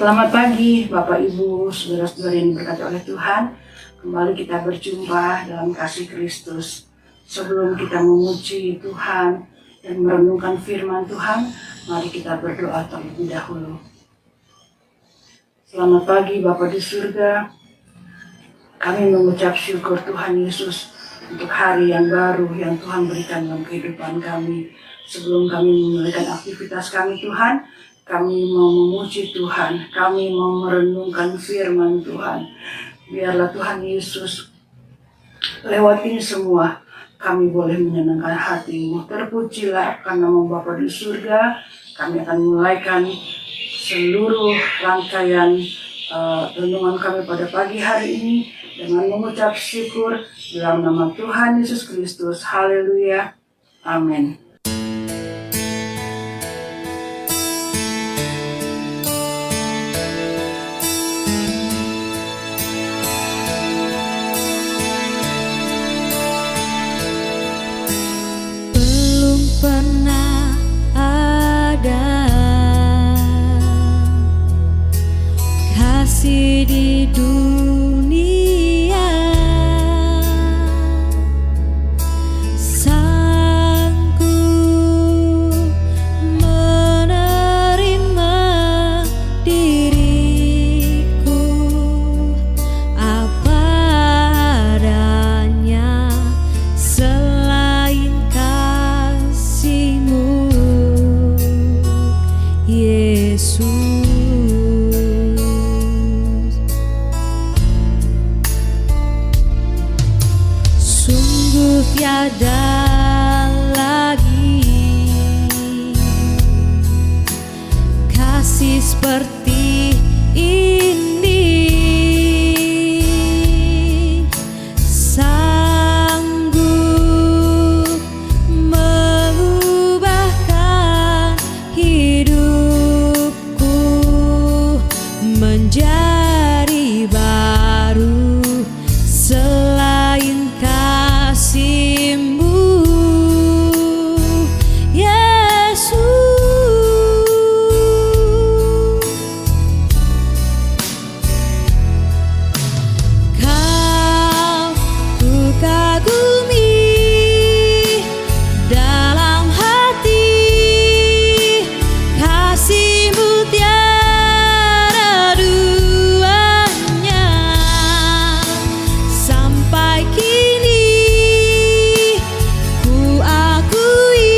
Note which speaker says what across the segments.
Speaker 1: Selamat pagi Bapak Ibu, saudara-saudara yang diberkati oleh Tuhan. Kembali kita berjumpa dalam kasih Kristus. Sebelum kita memuji Tuhan dan merenungkan firman Tuhan, mari kita berdoa terlebih dahulu. Selamat pagi Bapa di surga. Kami mengucap syukur Tuhan Yesus untuk hari yang baru yang Tuhan berikan dalam kehidupan kami. Sebelum kami memulaikan aktivitas kami Tuhan, kami mau memuji Tuhan, kami mau merenungkan firman Tuhan. Biarlah Tuhan Yesus lewat ini semua kami boleh menyenangkan hati-Mu. Terpujilah karena nama Bapa di surga. Kami akan mulaikan seluruh rangkaian renungan kami pada pagi hari ini dengan mengucap syukur dalam nama Tuhan Yesus Kristus. Haleluya. Amin.
Speaker 2: Pernah ada kasih di dunia, sanggup menerima diriku apa adanya. Selain kasih-Mu, Yesus, sungguh tiada lagi kasih seperti ini. Sanggup mengubahkan hidupku menjadi baru. Selain kasih-Mu, Yesus, Kau ku kagumi dalam hati. Kasih-Mu tiada duanya. Sampai kini ku akui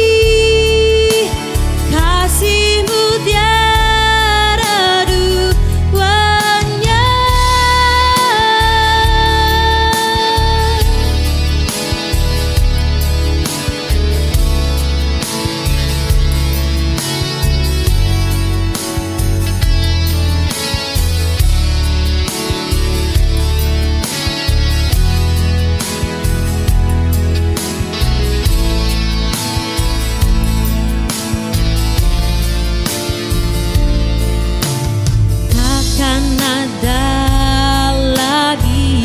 Speaker 2: kasih-Mu tiada duanya. Takkan ada lagi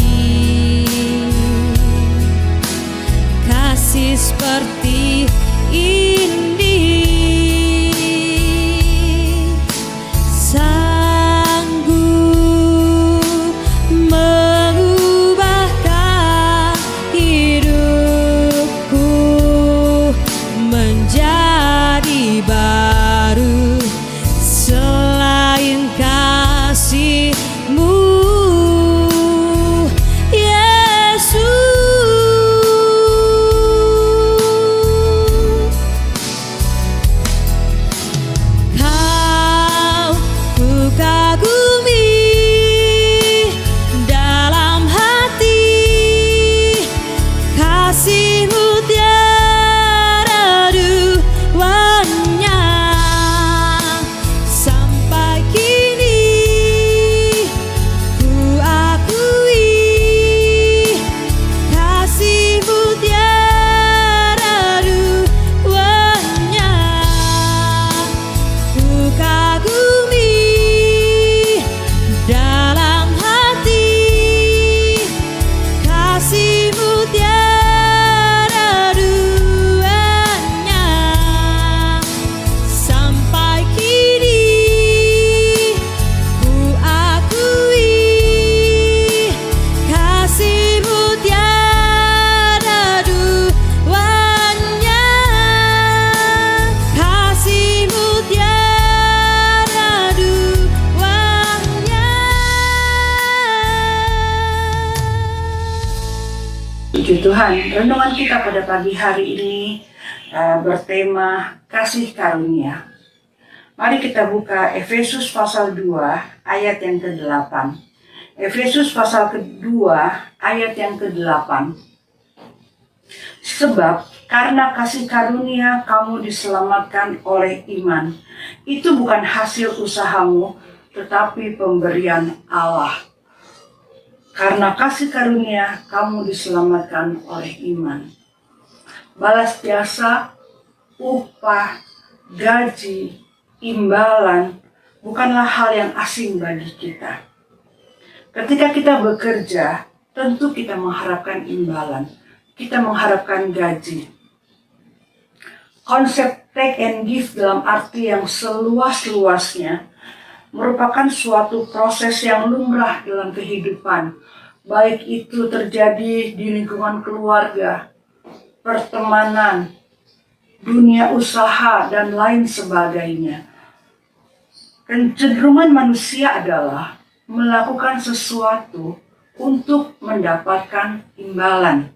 Speaker 2: kasih seperti ini. Sanggup mengubahkan hidupku menjadi baru. Selain kasih-Mu, Yesus,
Speaker 1: renungan kita pada pagi hari ini bertema kasih karunia. Mari kita buka Efesus pasal 2 ayat yang ke-8. Efesus pasal kedua ayat yang ke-8. Sebab karena kasih karunia kamu diselamatkan oleh iman. Itu bukan hasil usahamu, tetapi pemberian Allah. Karena kasih karunia kamu diselamatkan oleh iman. Balas jasa, upah, gaji, imbalan bukanlah hal yang asing bagi kita. Ketika kita bekerja, tentu kita mengharapkan imbalan. Kita mengharapkan gaji. Konsep take and give dalam arti yang seluas-luasnya merupakan suatu proses yang lumrah dalam kehidupan, baik itu terjadi di lingkungan keluarga, pertemanan, dunia usaha, dan lain sebagainya. Kecenderungan manusia adalah melakukan sesuatu untuk mendapatkan imbalan.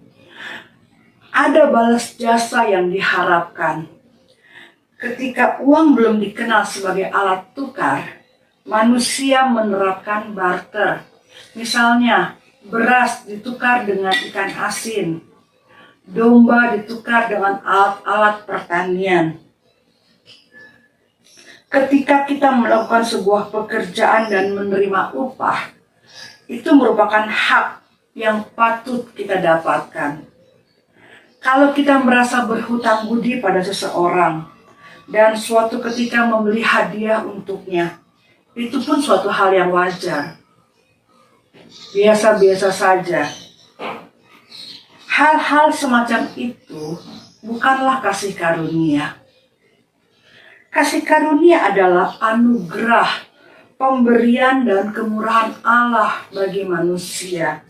Speaker 1: Ada balas jasa yang diharapkan. Ketika uang belum dikenal sebagai alat tukar, manusia menerapkan barter. Misalnya, beras ditukar dengan ikan asin, domba ditukar dengan alat-alat pertanian. Ketika kita melakukan sebuah pekerjaan dan menerima upah, itu merupakan hak yang patut kita dapatkan. Kalau kita merasa berhutang budi pada seseorang dan suatu ketika membeli hadiah untuknya, itu pun suatu hal yang wajar. Biasa-biasa saja. Hal-hal semacam itu bukanlah kasih karunia. Kasih karunia adalah anugerah, pemberian dan kemurahan Allah bagi manusia.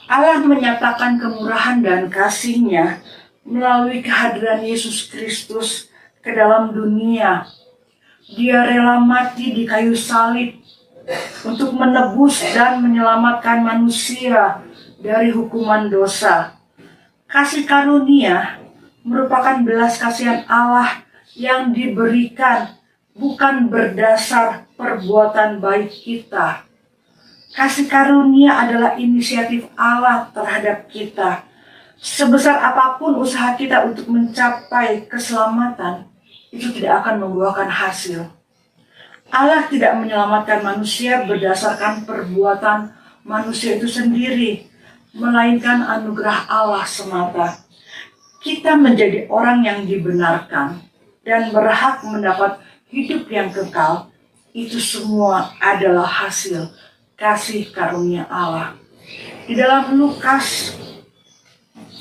Speaker 1: Allah menyatakan kemurahan dan kasih-Nya melalui kehadiran Yesus Kristus ke dalam dunia. Dia rela mati di kayu salib untuk menebus dan menyelamatkan manusia dari hukuman dosa. Kasih karunia merupakan belas kasihan Allah yang diberikan bukan berdasar perbuatan baik kita. Kasih karunia adalah inisiatif Allah terhadap kita. Sebesar apapun usaha kita untuk mencapai keselamatan, itu tidak akan membuahkan hasil. Allah tidak menyelamatkan manusia berdasarkan perbuatan manusia itu sendiri, melainkan anugerah Allah semata. Kita menjadi orang yang dibenarkan dan berhak mendapat hidup yang kekal. Itu semua adalah hasil kasih karunia Allah. Di dalam Lukas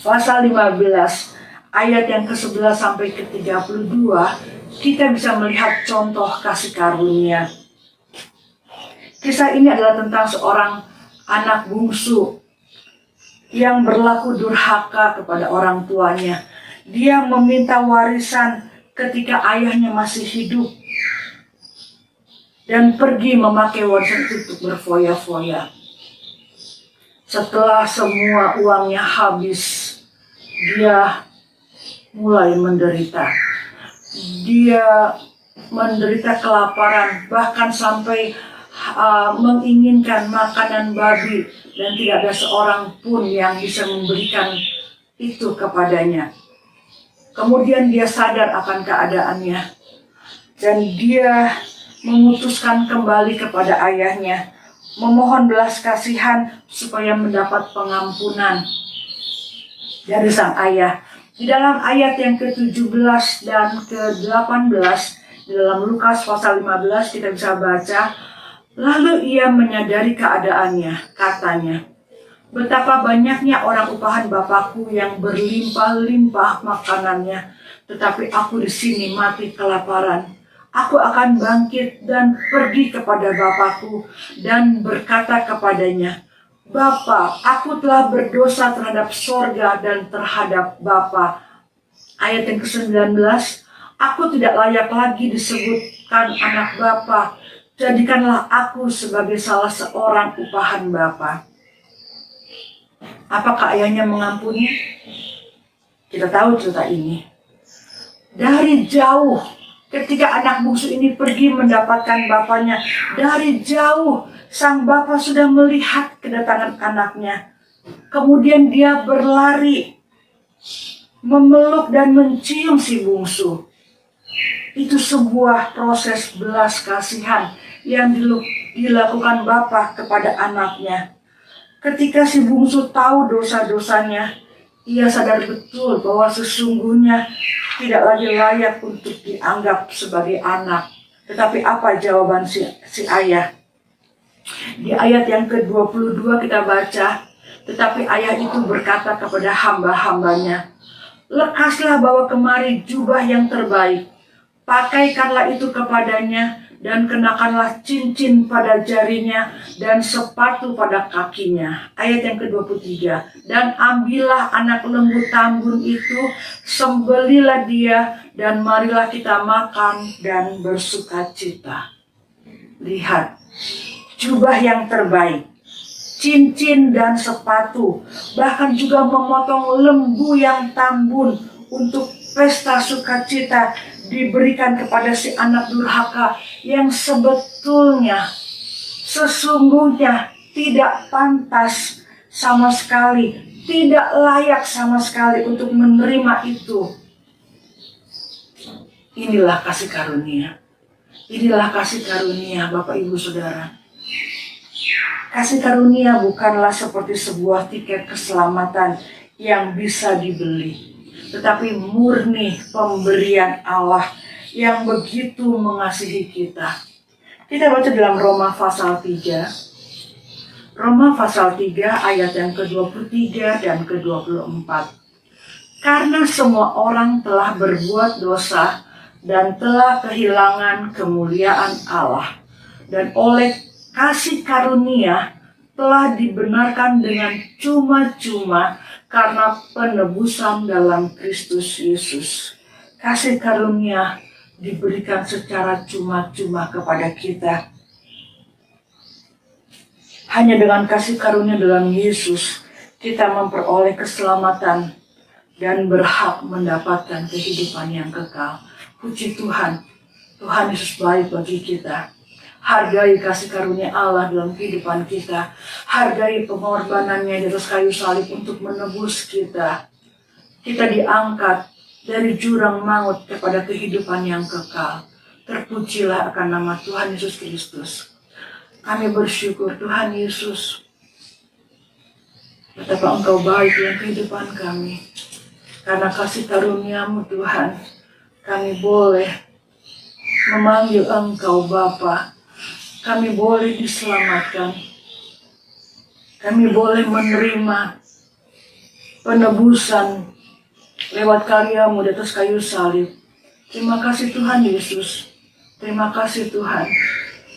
Speaker 1: pasal 15 ayat yang ke-11 sampai ke-32, kita bisa melihat contoh kasih karunia. Kisah ini adalah tentang seorang anak bungsu yang berlaku durhaka kepada orang tuanya. Dia meminta warisan ketika ayahnya masih hidup dan pergi memakai warisan itu untuk berfoya-foya. Setelah semua uangnya habis, dia mulai menderita. Dia menderita kelaparan, bahkan sampai menginginkan makanan babi, dan tidak ada seorang pun yang bisa memberikan itu kepadanya. Kemudian dia sadar akan keadaannya, dan dia memutuskan kembali kepada ayahnya, memohon belas kasihan supaya mendapat pengampunan dari sang ayah. Di dalam ayat yang ke-17 dan ke-18 di dalam Lukas pasal 15 kita bisa baca, lalu ia menyadari keadaannya, katanya, betapa banyaknya orang upahan Bapakku yang berlimpah-limpah makanannya, tetapi aku di sini mati kelaparan. Aku akan bangkit dan pergi kepada Bapakku dan berkata kepadanya, Bapa, aku telah berdosa terhadap sorga dan terhadap Bapa. Ayat yang ke-19, aku tidak layak lagi disebutkan anak Bapa. Jadikanlah aku sebagai salah seorang upahan Bapa. Apakah ayahnya mengampuni? Kita tahu cerita ini. Dari jauh, ketika anak bungsu ini pergi mendapatkan bapaknya, dari jauh sang bapak sudah melihat kedatangan anaknya. Kemudian dia berlari, memeluk dan mencium si bungsu. Itu sebuah proses belas kasihan yang dilakukan bapak kepada anaknya. Ketika si bungsu tahu dosa-dosanya, ia sadar betul bahwa sesungguhnya tidak lagi layak untuk dianggap sebagai anak. Tetapi apa jawaban si ayah? Di ayat yang ke-22 kita baca, tetapi ayah itu berkata kepada hamba-hambanya, lekaslah bawa kemari jubah yang terbaik, pakaikanlah itu kepadanya, dan kenakanlah cincin pada jarinya dan sepatu pada kakinya. Ayat yang ke-23. Dan ambillah anak lembu tambun itu, sembelilah dia, dan marilah kita makan dan bersukacita. Lihat, jubah yang terbaik, cincin dan sepatu, bahkan juga memotong lembu yang tambun untuk pesta sukacita diberikan kepada si anak durhaka yang sebetulnya sesungguhnya tidak pantas sama sekali, tidak layak sama sekali untuk menerima itu. Inilah kasih karunia. Inilah kasih karunia Bapak Ibu Saudara. Kasih karunia bukanlah seperti sebuah tiket keselamatan yang bisa dibeli, tetapi murni pemberian Allah yang begitu mengasihi kita. Kita baca dalam Roma pasal 3. Roma pasal 3 ayat yang ke-23 dan ke-24. Karena semua orang telah berbuat dosa dan telah kehilangan kemuliaan Allah, dan oleh kasih karunia telah dibenarkan dengan cuma-cuma karena penebusan dalam Kristus Yesus. Kasih karunia diberikan secara cuma-cuma kepada kita. Hanya dengan kasih karunia dalam Yesus, kita memperoleh keselamatan dan berhak mendapatkan kehidupan yang kekal. Puji Tuhan, Tuhan Yesus baik bagi kita. Hargai kasih karunia Allah dalam kehidupan kita. Hargai pengorbanannya di atas kayu salib untuk menebus kita. Kita diangkat dari jurang maut kepada kehidupan yang kekal. Terpujilah akan nama Tuhan Yesus Kristus. Kami bersyukur Tuhan Yesus, betapa Engkau baik dalam kehidupan kami. Karena kasih karunia-Mu Tuhan, kami boleh memanggil Engkau Bapa. Kami boleh diselamatkan. Kami boleh menerima penebusan lewat karya-Mu di atas kayu salib. Terima kasih Tuhan Yesus. Terima kasih Tuhan.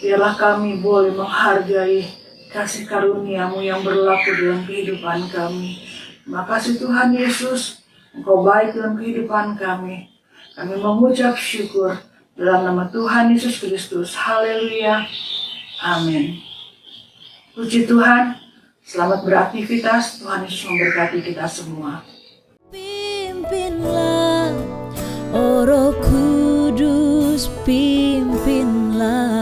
Speaker 1: Biarlah kami boleh menghargai kasih karunia-Mu yang berlaku dalam kehidupan kami. Terima kasih Tuhan Yesus. Engkau baik dalam kehidupan kami. Kami mengucap syukur dalam nama Tuhan Yesus Kristus. Haleluya. Amin. Puji Tuhan. Selamat beraktivitas. Tuhan Yesus memberkati kita semua.
Speaker 2: Pimpinlah, oh Roh Kudus, pimpinlah.